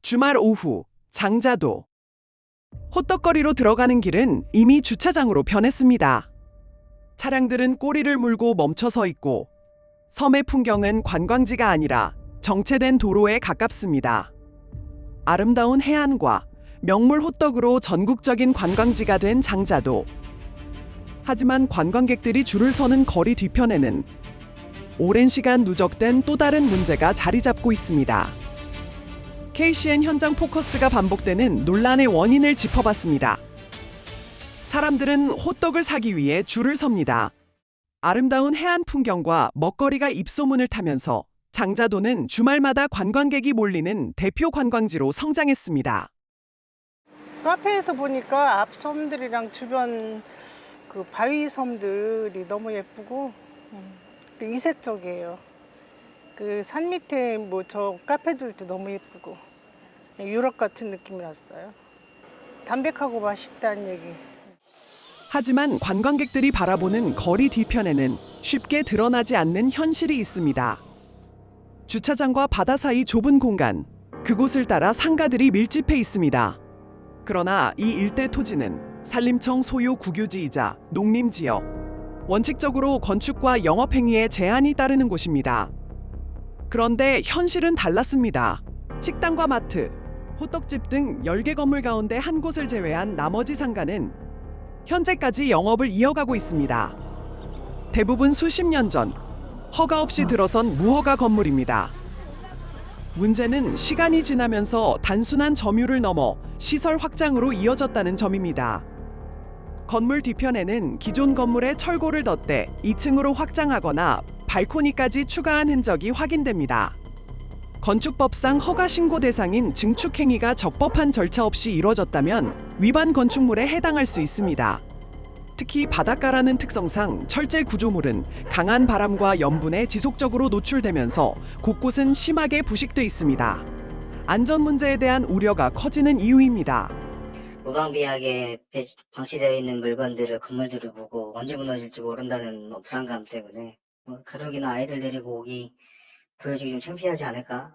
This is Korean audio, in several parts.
주말 오후 장자도. 호떡거리로 들어가는 길은 이미 주차장으로 변했습니다. 차량들은 꼬리를 물고 멈춰 서 있고 섬의 풍경은 관광지가 아니라 정체된 도로에 가깝습니다. 아름다운 해안과 명물 호떡으로 전국적인 관광지가 된 장자도. 하지만 관광객들이 줄을 서는 거리 뒤편에는 오랜 시간 누적된 또 다른 문제가 자리 잡고 있습니다. KCN 현장 포커스가 반복되는 논란의 원인을 짚어봤습니다. 사람들은 호떡을 사기 위해 줄을 섭니다. 아름다운 해안 풍경과 먹거리가 입소문을 타면서 장자도는 주말마다 관광객이 몰리는 대표 관광지로 성장했습니다. 카페에서 보니까 앞 섬들이랑 주변 그 바위 섬들이 너무 예쁘고 이색적이에요. 그 산 밑에 뭐 저 카페들도 너무 예쁘고 유럽 같은 느낌이 났어요. 담백하고 맛있다는 얘기. 하지만 관광객들이 바라보는 거리 뒤편에는 쉽게 드러나지 않는 현실이 있습니다. 주차장과 바다 사이 좁은 공간, 그곳을 따라 상가들이 밀집해 있습니다. 그러나 이 일대 토지는 산림청 소유 국유지이자 농림지역, 원칙적으로 건축과 영업행위에 제한이 따르는 곳입니다. 그런데 현실은 달랐습니다. 식당과 마트, 호떡집 등 10개 건물 가운데 한 곳을 제외한 나머지 상가는 현재까지 영업을 이어가고 있습니다. 대부분 수십 년 전 허가 없이 들어선 무허가 건물입니다. 문제는 시간이 지나면서 단순한 점유를 넘어 시설 확장으로 이어졌다는 점입니다. 건물 뒤편에는 기존 건물에 철골을 덧대 2층으로 확장하거나 발코니까지 추가한 흔적이 확인됩니다. 건축법상 허가 신고 대상인 증축 행위가 적법한 절차 없이 이루어졌다면 위반 건축물에 해당할 수 있습니다. 특히 바닷가라는 특성상 철제 구조물은 강한 바람과 염분에 지속적으로 노출되면서 곳곳은 심하게 부식돼 있습니다. 안전 문제에 대한 우려가 커지는 이유입니다. 무방비하게 방치되어 있는 물건들을 건물들을 보고 언제 무너질지 모른다는 불안감 때문에 가족이나 아이들 데리고 오기 보여주기 좀 창피하지 않을까?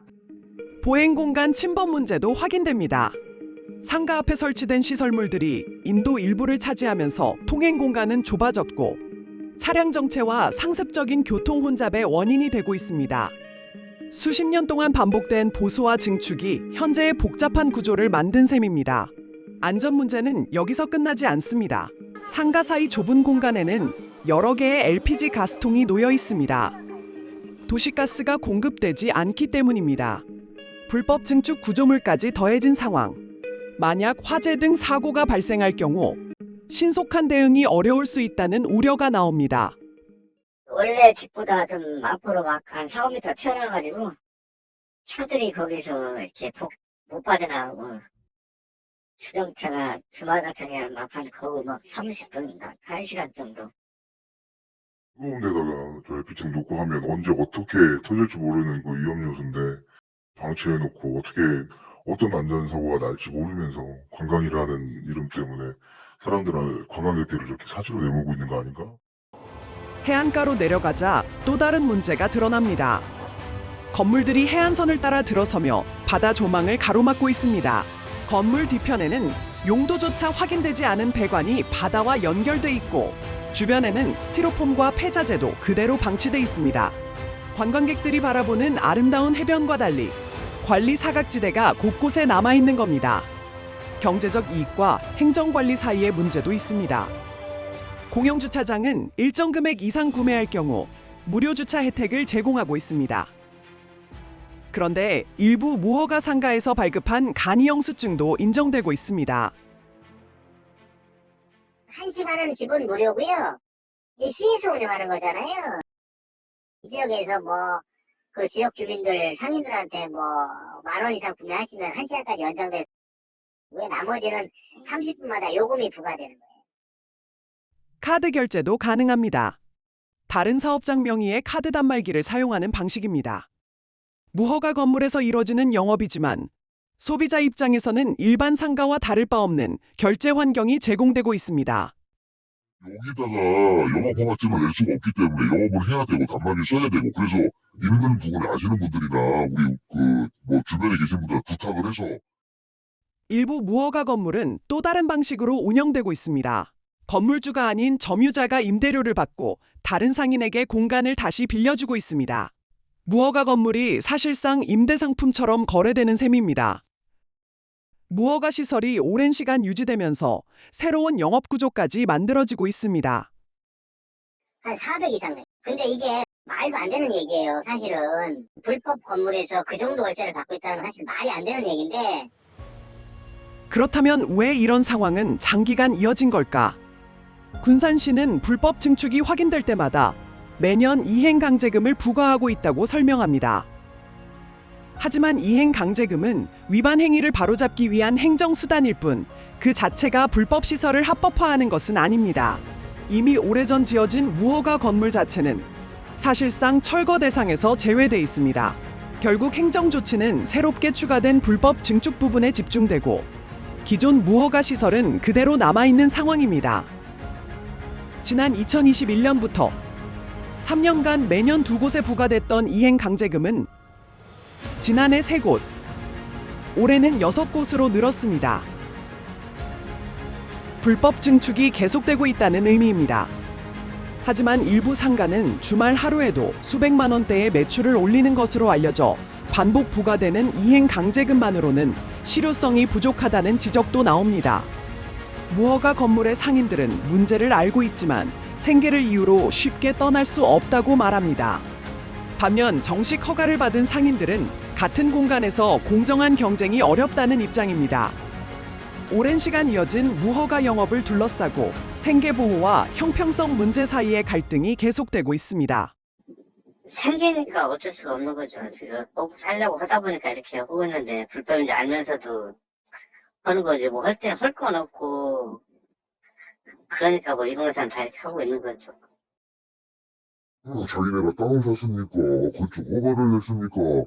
보행 공간 침범 문제도 확인됩니다. 상가 앞에 설치된 시설물들이 인도 일부를 차지하면서 통행 공간은 좁아졌고 차량 정체와 상습적인 교통 혼잡의 원인이 되고 있습니다. 수십 년 동안 반복된 보수와 증축이 현재의 복잡한 구조를 만든 셈입니다. 안전 문제는 여기서 끝나지 않습니다. 상가 사이 좁은 공간에는 여러 개의 LPG 가스통이 놓여 있습니다. 도시가스가 공급되지 않기 때문입니다. 불법 증축 구조물까지 더해진 상황. 만약 화재 등 사고가 발생할 경우 신속한 대응이 어려울 수 있다는 우려가 나옵니다. 원래 집보다 좀 앞으로 막 한 4, 5m 튀어나와가지고 차들이 거기서 이렇게 못 빠져나가고 주정차가 주말 같은 경우는 막한 거의 막 30분, 1시간 정도. 뜨거운 데다가 저 LP층 놓고 하면 언제 어떻게 터질지 모르는 그 위험 요소인데 방치해놓고 어떤 안전사고가 날지 모르면서 관광이라는 이름 때문에 관광객들을 저렇게 사지로 내몰고 있는 거 아닌가? 해안가로 내려가자 또 다른 문제가 드러납니다. 건물들이 해안선을 따라 들어서며 바다 조망을 가로막고 있습니다. 건물 뒤편에는 용도조차 확인되지 않은 배관이 바다와 연결돼 있고 주변에는 스티로폼과 폐자재도 그대로 방치돼 있습니다. 관광객들이 바라보는 아름다운 해변과 달리 관리 사각지대가 곳곳에 남아있는 겁니다. 경제적 이익과 행정관리 사이의 문제도 있습니다. 공영주차장은 일정 금액 이상 구매할 경우 무료 주차 혜택을 제공하고 있습니다. 그런데 일부 무허가 상가에서 발급한 간이 영수증도 인정되고 있습니다. 1시간은 기본 무료고요. 이 시에서 운영하는 거잖아요. 이 지역에서 그 지역 주민들 상인들한테 10,000원 이상 구매하시면 1시간까지 연장돼. 왜 나머지는 30분마다 요금이 부과되는 거예요. 카드 결제도 가능합니다. 다른 사업장 명의의 카드 단말기를 사용하는 방식입니다. 무허가 건물에서 이뤄지는 영업이지만 소비자 입장에서는 일반 상가와 다를 바 없는 결제 환경이 제공되고 있습니다. 여기다가 영업 허가증을 낼 수가 없기 때문에 영업을 해야 되고 단말기 써야 되고 그래서 있는 부분을 아시는 분들이나 우리 주변에 계신 분들 부탁을 해서 일부 무허가 건물은 또 다른 방식으로 운영되고 있습니다. 건물주가 아닌 점유자가 임대료를 받고 다른 상인에게 공간을 다시 빌려주고 있습니다. 무허가 건물이 사실상 임대 상품처럼 거래되는 셈입니다. 무허가 시설이 오랜 시간 유지되면서 새로운 영업 구조까지 만들어지고 있습니다. 한 400 이상. 근데 이게 말도 안 되는 얘기예요. 사실은 불법 건물에서 그 정도 월세를 받고 있다는 건 사실 말이 안 되는 얘기인데 그렇다면 왜 이런 상황은 장기간 이어진 걸까? 군산시는 불법 증축이 확인될 때마다 매년 이행강제금을 부과하고 있다고 설명합니다. 하지만 이행강제금은 위반 행위를 바로잡기 위한 행정수단일 뿐 그 자체가 불법 시설을 합법화하는 것은 아닙니다. 이미 오래전 지어진 무허가 건물 자체는 사실상 철거 대상에서 제외돼 있습니다. 결국 행정조치는 새롭게 추가된 불법 증축 부분에 집중되고 기존 무허가 시설은 그대로 남아있는 상황입니다. 지난 2021년부터 3년간 매년 2곳에 부과됐던 이행강제금은 지난해 3곳, 올해는 6곳으로 늘었습니다. 불법 증축이 계속되고 있다는 의미입니다. 하지만 일부 상가는 주말 하루에도 수백만 원대의 매출을 올리는 것으로 알려져 반복 부과되는 이행강제금만으로는 실효성이 부족하다는 지적도 나옵니다. 무허가 건물의 상인들은 문제를 알고 있지만 생계를 이유로 쉽게 떠날 수 없다고 말합니다. 반면 정식 허가를 받은 상인들은 같은 공간에서 공정한 경쟁이 어렵다는 입장입니다. 오랜 시간 이어진 무허가 영업을 둘러싸고 생계보호와 형평성 문제 사이의 갈등이 계속되고 있습니다. 생계니까 어쩔 수가 없는 거죠. 지금 먹고 살려고 하다 보니까 이렇게 하고 있는데 불법인 줄 알면서도 하는 거지. 뭐 할 때 할 건 없고 그러니까 뭐 이런 사람 다 이렇게 하고 있는 거죠. 자기네가 땅을 샀으니까 건축 허가를 냈으니까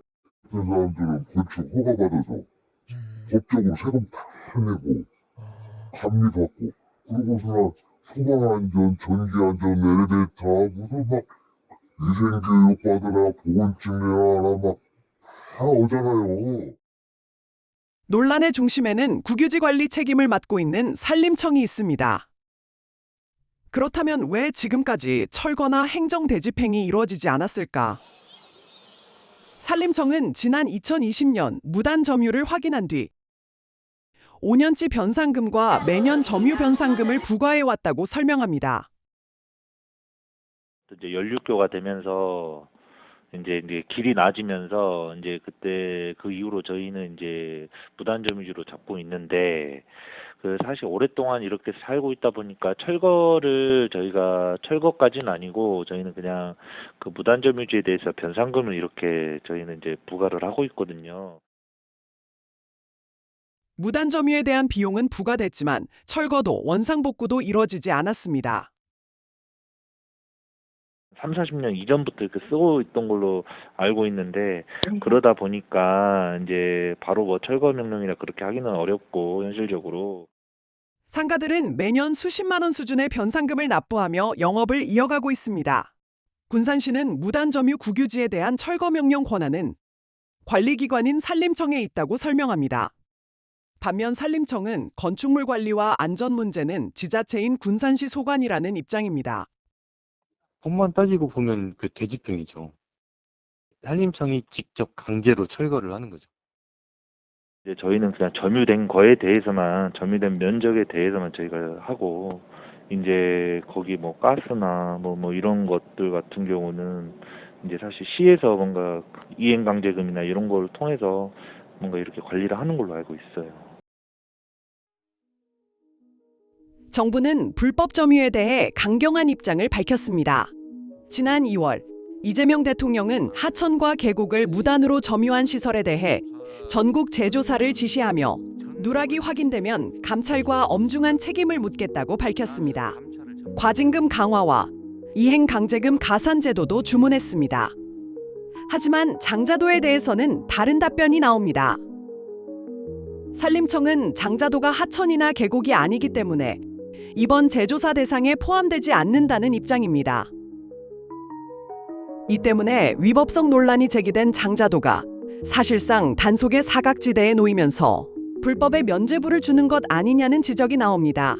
어떤 사람들은 건축 허가 받아서 법적으로 세금 다 내고 감리 받고 그러고서는 소방 안전, 전기 안전, 엘리베이터 무슨 막 위생교육 받으라 보건증 내라 막 다 오잖아요. 논란의 중심에는 국유지 관리 책임을 맡고 있는 산림청이 있습니다. 그렇다면 왜 지금까지 철거나 행정 대집행이 이루어지지 않았을까? 산림청은 지난 2020년 무단 점유를 확인한 뒤 5년치 변상금과 매년 점유 변상금을 부과해 왔다고 설명합니다. 이제 연륙교가 되면서 이제 길이 낮으면서 이제 그때 그 이후로 저희는 이제 무단점유지로 잡고 있는데 그 사실 오랫동안 이렇게 살고 있다 보니까 철거를 저희가 철거까지는 아니고 저희는 그냥 그 무단점유지에 대해서 변상금을 이렇게 저희는 이제 부과를 하고 있거든요. 무단 점유에 대한 비용은 부과됐지만 철거도 원상복구도 이뤄지지 않았습니다. 30-40년 이전부터 이렇게 쓰고 있던 걸로 알고 있는데 그러다 보니까 이제 바로 뭐 철거 명령이라 그렇게 하기는 어렵고 현실적으로 상가들은 매년 수십만 원 수준의 변상금을 납부하며 영업을 이어가고 있습니다. 군산시는 무단 점유 국유지에 대한 철거 명령 권한은 관리기관인 산림청에 있다고 설명합니다. 반면 산림청은 건축물 관리와 안전 문제는 지자체인 군산시 소관이라는 입장입니다. 법만 따지고 보면 그 되집행이죠. 산림청이 직접 강제로 철거를 하는 거죠. 이제 저희는 그냥 점유된 거에 대해서만 점유된 면적에 대해서만 저희가 하고 이제 거기 뭐 가스나 뭐 이런 것들 같은 경우는 이제 사실 시에서 뭔가 이행강제금이나 이런 걸 통해서 뭔가 이렇게 관리를 하는 걸로 알고 있어요. 정부는 불법 점유에 대해 강경한 입장을 밝혔습니다. 지난 2월 이재명 대통령은 하천과 계곡을 무단으로 점유한 시설에 대해 전국 재조사를 지시하며 누락이 확인되면 감찰과 엄중한 책임을 묻겠다고 밝혔습니다. 과징금 강화와 이행 강제금 가산 제도도 주문했습니다. 하지만 장자도에 대해서는 다른 답변이 나옵니다. 산림청은 장자도가 하천이나 계곡이 아니기 때문에 이번 재조사 대상에 포함되지 않는다는 입장입니다. 이 때문에 위법성 논란이 제기된 장자도가 사실상 단속의 사각지대에 놓이면서 불법에 면죄부를 주는 것 아니냐는 지적이 나옵니다.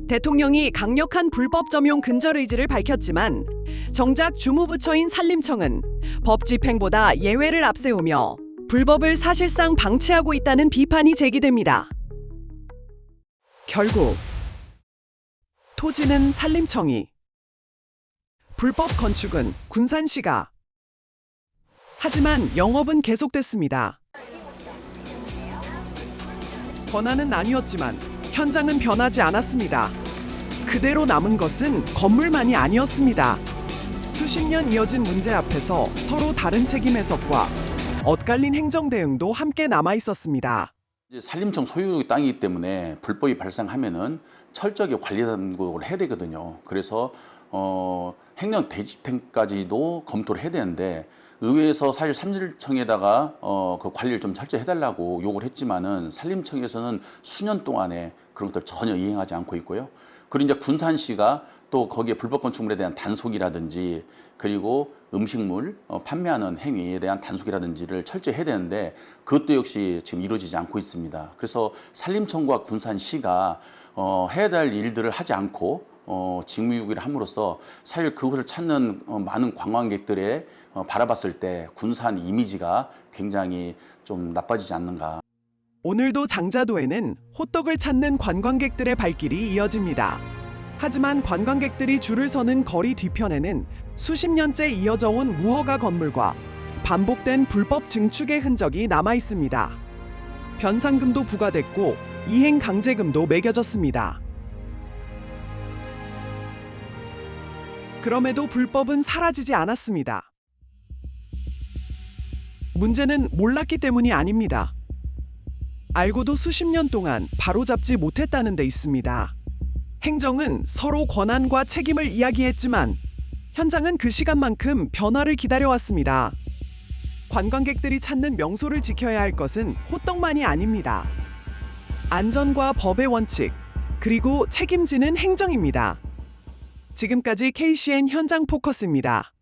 대통령이 강력한 불법 점용 근절 의지를 밝혔지만 정작 주무부처인 산림청은 법 집행보다 예외를 앞세우며 불법을 사실상 방치하고 있다는 비판이 제기됩니다. 결국 토지는 산림청이, 불법 건축은 군산시가. 하지만 영업은 계속됐습니다. 권한은 나뉘었지만 현장은 변하지 않았습니다. 그대로 남은 것은 건물만이 아니었습니다. 수십 년 이어진 문제 앞에서 서로 다른 책임 해석과 엇갈린 행정 대응도 함께 남아 있었습니다. 이제 산림청 소유 땅이기 때문에 불법이 발생하면은 철저하게 관리 당국을 해야 되거든요. 그래서 행령 대집행까지도 검토를 해야 되는데 의회에서 사실 산림청에다가 그 관리를 좀 철저히 해달라고 요구를 했지만은 산림청에서는 수년 동안에 그런 것들 전혀 이행하지 않고 있고요. 그리고 이제 군산시가 또 거기에 불법 건축물에 대한 단속이라든지 그리고 음식물 판매하는 행위에 대한 단속이라든지를 철저히 해야 되는데 그것도 역시 지금 이루어지지 않고 있습니다. 그래서 산림청과 군산시가 해야 될 일들을 하지 않고 직무유기를 함으로써 사실 그것을 찾는 많은 관광객들의 바라봤을 때 군산 이미지가 굉장히 좀 나빠지지 않는가. 오늘도 장자도에는 호떡을 찾는 관광객들의 발길이 이어집니다. 하지만 관광객들이 줄을 서는 거리 뒤편에는 수십 년째 이어져 온 무허가 건물과 반복된 불법 증축의 흔적이 남아 있습니다. 변상금도 부과됐고 이행 강제금도 매겨졌습니다. 그럼에도 불법은 사라지지 않았습니다. 문제는 몰랐기 때문이 아닙니다. 알고도 수십 년 동안 바로잡지 못했다는 데 있습니다. 행정은 서로 권한과 책임을 이야기했지만 현장은 그 시간만큼 변화를 기다려왔습니다. 관광객들이 찾는 명소를 지켜야 할 것은 호떡만이 아닙니다. 안전과 법의 원칙, 그리고 책임지는 행정입니다. 지금까지 KCN 현장 포커스입니다.